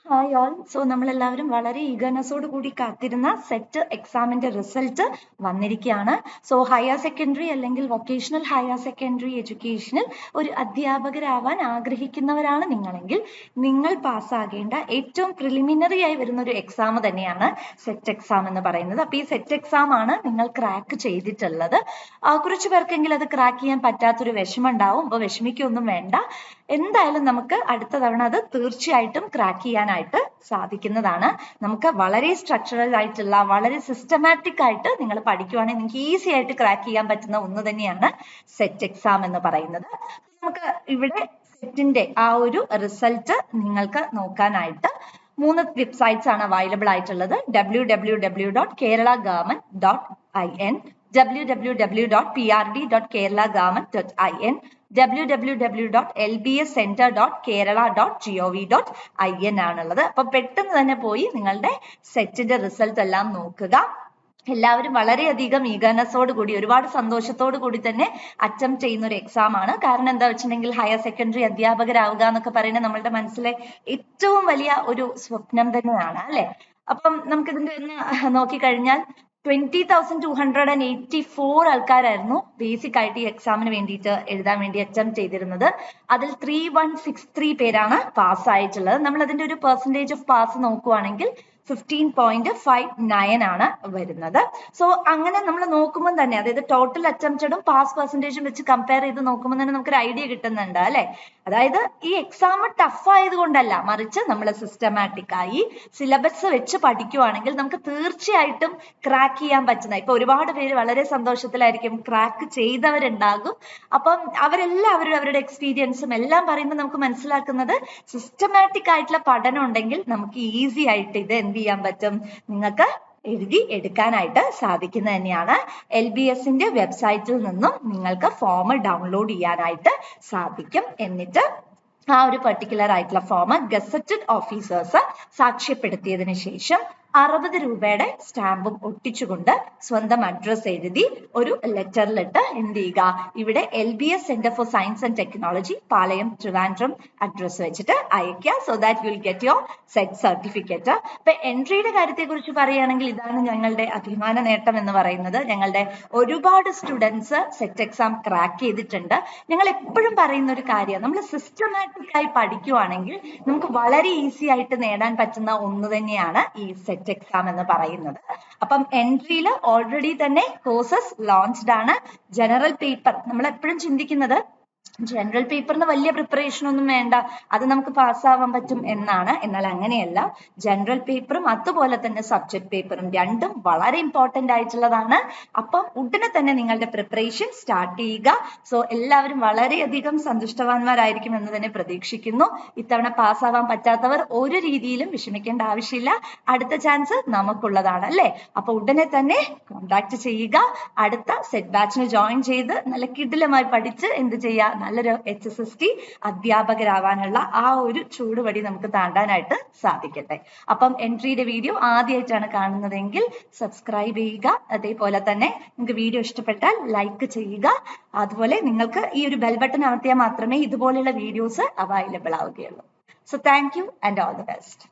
Hi all. So നമ്മളെല്ലാവരും വളരെ ഈഗർനെസ്സോട് കൂടി കാത്തിരുന്ന സെറ്റ് എക്സാമിന്റെ റിസൾട്ട് വന്നിരിക്കുകയാണ്. സോ ഹയർ സെക്കൻഡറി അല്ലെങ്കിൽ വൊക്കേഷണൽ ഹയർ സെക്കൻഡറി എഡ്യൂക്കേഷനിൽ ഒരു അധ്യാപകരാവാൻ ആഗ്രഹിക്കുന്നവരാണ് നിങ്ങളെങ്കിൽ നിങ്ങൾ പാസ്സാകേണ്ട ഏറ്റവും പ്രിലിമിനറി ആയി വരുന്ന ഒരു എക്സാം തന്നെയാണ് സെറ്റ് എക്സാം എന്ന് പറയുന്നത്. അപ്പോൾ ഈ സെറ്റ് എക്സാം ആണ് നിങ്ങൾ ക്രാക്ക് ചെയ്തിട്ടുള്ളത്. കുറച്ച് പേർക്കെങ്കിലും അത് ക്രാക്ക് ചെയ്യാൻ പറ്റാത്തൊരു വിഷമം ഉണ്ടാവും. അപ്പോൾ വിഷമിക്കൊന്നും വേണ്ട. എന്തായാലും നമുക്ക് അടുത്ത തവണ അത് തീർച്ചയായിട്ടും ക്രാക്ക് ചെയ്യാനായിട്ട് സാധിക്കുന്നതാണ്. നമുക്ക് വളരെ സ്ട്രക്ചറൽ ആയിട്ടുള്ള വളരെ സിസ്റ്റമാറ്റിക് ആയിട്ട് നിങ്ങൾ പഠിക്കുവാണെങ്കിൽ നിങ്ങൾക്ക് ഈസി ആയിട്ട് ക്രാക്ക് ചെയ്യാൻ പറ്റുന്ന ഒന്ന് തന്നെയാണ് സെറ്റ് എക്സാം എന്ന് പറയുന്നത്. നമുക്ക് ഇവിടെ സെറ്റിന്റെ ആ ഒരു റിസൾട്ട് നിങ്ങൾക്ക് നോക്കാനായിട്ട് 3 വെബ്സൈറ്റ്സ് ആണ് അവൈലബിൾ ആയിട്ടുള്ളത്. www.keralagovernment.in, www.prd.keralagovernment.in, www.lbscenter.kerala.gov.in ആണുള്ളത്. അപ്പൊ പെട്ടെന്ന് തന്നെ പോയി നിങ്ങളുടെ സെറ്റിന്റെ റിസൾട്ട് എല്ലാം നോക്കുക. എല്ലാവരും വളരെയധികം ഈഗർനെസ്സോട് കൂടി ഒരുപാട് സന്തോഷത്തോടു കൂടി തന്നെ അറ്റംപ്റ്റ് ചെയ്യുന്ന ഒരു എക്സാം ആണ്. കാരണം എന്താ വെച്ചിട്ടുണ്ടെങ്കിൽ ഹയർ സെക്കൻഡറി അധ്യാപകരാവുക എന്നൊക്കെ പറയുന്നത് നമ്മളുടെ മനസ്സിലെ ഏറ്റവും വലിയ ഒരു സ്വപ്നം തന്നെയാണ് അല്ലെ. അപ്പം നമുക്കിതിന്റെ ഒന്ന് നോക്കിക്കഴിഞ്ഞാൽ 20,284 ആൾക്കാരായിരുന്നു ബേസിക് ആയിട്ട് ഈ എക്സാമിന് വേണ്ടിയിട്ട് എഴുതാൻ വേണ്ടി അറ്റംപ്റ്റ് ചെയ്തിരുന്നത്. അതിൽ 3163 പേരാണ് പാസ് ആയിട്ടുള്ളത്. നമ്മൾ അതിന്റെ ഒരു പെർസെന്റേജ് ഓഫ് പാസ് നോക്കുവാണെങ്കിൽ 15.59 ആണ് വരുന്നത്. സോ അങ്ങനെ നമ്മൾ നോക്കുമ്പോൾ തന്നെ അതായത് ടോട്ടൽ അറ്റംപ്റ്റഡും പാസ് പെർസെന്റേജും വെച്ച് കമ്പയർ ചെയ്ത് നോക്കുമ്പോൾ തന്നെ നമുക്കൊരു ഐഡിയ കിട്ടുന്നുണ്ട് അല്ലെ. അതായത് ഈ എക്സാം ടഫ് ആയതുകൊണ്ടല്ല, മറിച്ച് നമ്മൾ സിസ്റ്റമാറ്റിക് ആയി സിലബസ് വെച്ച് പഠിക്കുവാണെങ്കിൽ നമുക്ക് തീർച്ചയായിട്ടും ക്രാക്ക് ചെയ്യാൻ പറ്റുന്ന, ഇപ്പൊ ഒരുപാട് പേര് വളരെ സന്തോഷത്തിലായിരിക്കും, ക്രാക്ക് ചെയ്തവരുണ്ടാകും. അപ്പം അവരെല്ലാവരും അവരുടെ എക്സ്പീരിയൻസും എല്ലാം പറയുമ്പോൾ നമുക്ക് മനസ്സിലാക്കുന്നത് സിസ്റ്റമാറ്റിക് ആയിട്ടുള്ള പഠനം ഉണ്ടെങ്കിൽ നമുക്ക് ഈസി ആയിട്ട് ഇത് എന്ത് ചെയ്യാൻ പറ്റും, നിങ്ങൾക്ക് എഴുതി എടുക്കാനായിട്ട് സാധിക്കുന്നത് തന്നെയാണ്. LBSന്റെ വെബ്സൈറ്റിൽ നിന്നും നിങ്ങൾക്ക് ഫോം ഡൗൺലോഡ് ചെയ്യാനായിട്ട് സാധിക്കും. എന്നിട്ട് ആ ഒരു പെർട്ടിക്കുലർ ആയിട്ടുള്ള ഫോം ഗസറ്റഡ് ഓഫീസേഴ്സ് സാക്ഷ്യപ്പെടുത്തിയതിനു ശേഷം 60 രൂപയുടെ സ്റ്റാമ്പും ഒട്ടിച്ചുകൊണ്ട് സ്വന്തം അഡ്രസ് എഴുതി ഒരു ലെറ്ററിലിട്ട് എന്ത് ചെയ്യുക, ഇവിടെ LBS centre for science and technology Palayam Trivandrum address വെച്ചിട്ട് അയക്കുക. So that you will get your set certificate. അപ്പൊ എൻട്രിയുടെ കാര്യത്തെ കുറിച്ച് പറയുകയാണെങ്കിൽ ഇതാണ് ഞങ്ങളുടെ അഭിമാന നേട്ടം എന്ന് പറയുന്നത്. ഞങ്ങളുടെ ഒരുപാട് സ്റ്റുഡൻസ് സെറ്റ് എക്സാം ക്രാക്ക് ചെയ്തിട്ടുണ്ട്. ഞങ്ങൾ എപ്പോഴും പറയുന്ന ഒരു കാര്യം, നമ്മൾ സിസ്റ്റമാറ്റിക് ആയി പഠിക്കുവാണെങ്കിൽ നമുക്ക് വളരെ ഈസി ആയിട്ട് നേടാൻ പറ്റുന്ന ഒന്ന് തന്നെയാണ് ഈ സെറ്റ് എക്സാം എന്ന് പറയുന്നത്. അപ്പം എൻട്രിയിൽ ഓൾറെഡി തന്നെ കോഴ്സസ് ലോഞ്ച്ഡ് ആണ്. ജനറൽ പേപ്പർ നമ്മൾ എപ്പോഴും ചിന്തിക്കുന്നത് ജനറൽ പേപ്പറിന് വലിയ പ്രിപ്പറേഷൻ ഒന്നും വേണ്ട, അത് നമുക്ക് പാസ്സാവാൻ പറ്റും എന്നാണ്. എന്നാൽ അങ്ങനെയല്ല. ജനറൽ പേപ്പറും അതുപോലെ തന്നെ സബ്ജക്ട് പേപ്പറും രണ്ടും വളരെ ഇമ്പോർട്ടന്റ് ആയിട്ടുള്ളതാണ്. അപ്പം ഉടനെ തന്നെ നിങ്ങളുടെ പ്രിപ്പറേഷൻ സ്റ്റാർട്ട് ചെയ്യുക. സോ എല്ലാവരും വളരെയധികം സന്തുഷ്ടവാന്മാരായിരിക്കും എന്ന് തന്നെ പ്രതീക്ഷിക്കുന്നു. ഇത്തവണ പാസ്സാവാൻ പറ്റാത്തവർ ഒരു രീതിയിലും വിഷമിക്കേണ്ട ആവശ്യമില്ല. അടുത്ത ചാൻസ് നമുക്കുള്ളതാണ് അല്ലേ. അപ്പൊ ഉടനെ തന്നെ കോണ്ടാക്ട് ചെയ്യുക. അടുത്ത സെറ്റ് ബാച്ചിന് ജോയിൻ ചെയ്ത് നല്ല കിടിലമായി പഠിച്ച് എന്ത് ചെയ്യുക, നല്ലൊരു HSST അധ്യാപകരാവാനുള്ള ആ ഒരു ചൂടുപടി നമുക്ക് താണ്ടാനായിട്ട് സാധിക്കട്ടെ. അപ്പം എൻട്രിയുടെ വീഡിയോ ആദ്യമായിട്ടാണ് കാണുന്നതെങ്കിൽ സബ്സ്ക്രൈബ് ചെയ്യുക. അതേപോലെ തന്നെ നിങ്ങൾക്ക് വീഡിയോ ഇഷ്ടപ്പെട്ടാൽ ലൈക്ക് ചെയ്യുക. അതുപോലെ നിങ്ങൾക്ക് ഈ ഒരു ബെൽ ബട്ടൺ അമർത്തിയാൽ മാത്രമേ ഇതുപോലെയുള്ള വീഡിയോസ് അവൈലബിൾ ആവുകയുള്ളൂ. So thank you and all the best.